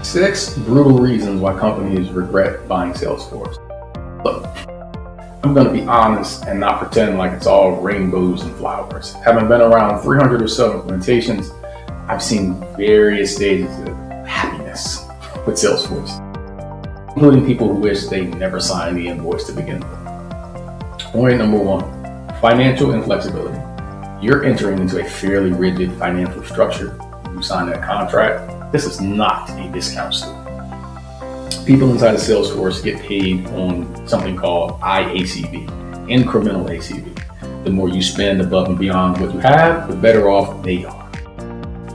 6 brutal reasons why companies regret buying Salesforce. Look, I'm going to be honest and not pretend like it's all rainbows and flowers. Having been around 300 or so implementations, I've seen various stages of happiness with Salesforce, including people who wish they never signed the invoice to begin with. Point number 1, financial inflexibility. You're entering into a fairly rigid financial structure. You sign that contract. This is not a discount store. People inside of Salesforce get paid on something called IACV, incremental ACV. The more you spend above and beyond what you have, the better off they are.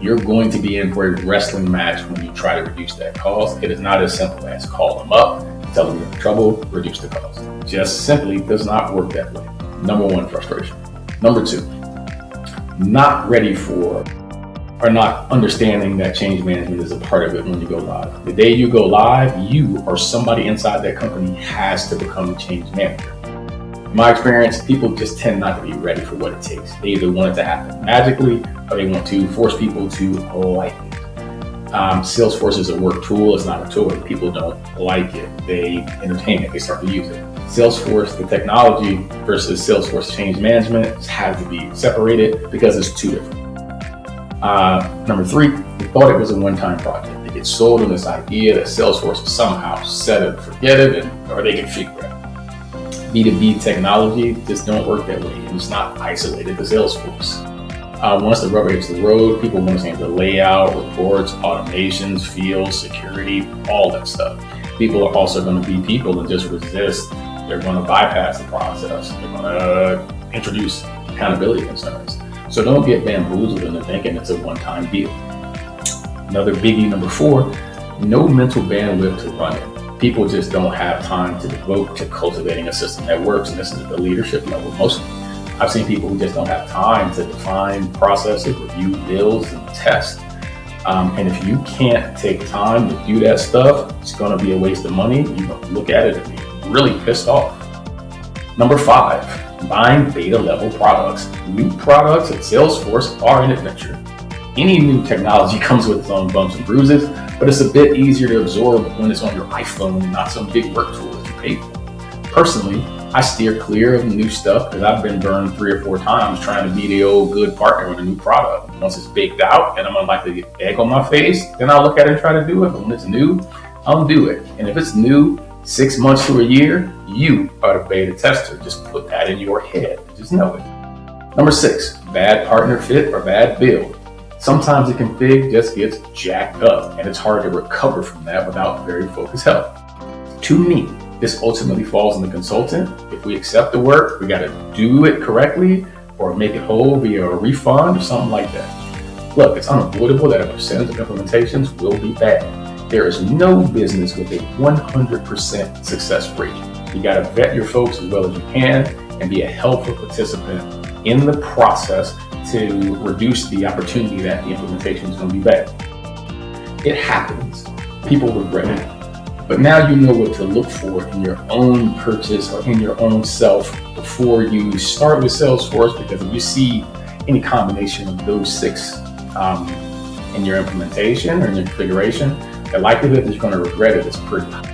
You're going to be in for a wrestling match when you try to reduce that cost. It is not as simple as call them up, tell them you're in trouble, reduce the cost. Just simply does not work that way. Number 1, frustration. Number 2, not ready for or not understanding that change management is a part of it when you go live. The day you go live, you or somebody inside that company has to become the change manager. In my experience, people just tend not to be ready for what it takes. They either want it to happen magically or they want to force people to like it. Salesforce is a work tool, it's not a toy. People don't like it, they entertain it, they start to use it. Salesforce, the technology, versus Salesforce change management has to be separated because it's two different. Number 3, they thought it was a one-time project. They get sold on this idea that Salesforce is somehow set it, forget it, or they can figure it out. B2B technology just don't work that way, and it's not isolated to Salesforce. Once the rubber hits the road, people want to change the layout, reports, automations, fields, security, all that stuff. People are also going to be people and just resist. They're going to bypass the process. They're going to introduce accountability concerns. So don't get bamboozled into thinking it's a one-time deal. Another biggie, number 4, no mental bandwidth to run it. People just don't have time to devote to cultivating a system that works, and this is at the leadership level mostly. I've seen people who just don't have time to define processes, review bills, and test. And if you can't take time to do that stuff, it's going to be a waste of money. You're going to look at it and be really pissed off. Number 5, buying beta level products. New products at Salesforce are an adventure. Any new technology comes with its own bumps and bruises, but it's a bit easier to absorb when it's on your iPhone and not some big work tool that you pay for. Personally, I steer clear of new stuff because I've been burned 3 or 4 times trying to be the old good partner with a new product. Once it's baked out and I'm unlikely to get egg on my face, then I'll look at it and try to do it. But when it's new, I'll do it. And if it's new, 6 months to a year, you are the beta tester. Just put that in your head. Just know it. Number 6, bad partner fit or bad build. Sometimes the config just gets jacked up and it's hard to recover from that without very focused help. To me, this ultimately falls on the consultant. If we accept the work, we got to do it correctly or make it whole via a refund or something like that. Look, it's unavoidable that a percentage of implementations will be bad. There is no business with a 100% success rate. You got to vet your folks as well as you can and be a helpful participant in the process to reduce the opportunity that the implementation is going to be bad. It happens. People regret it. But now you know what to look for in your own purchase or in your own self before you start with Salesforce, because if you see any combination of those 6 in your implementation or in your configuration, the likelihood that you're going to regret it is pretty high.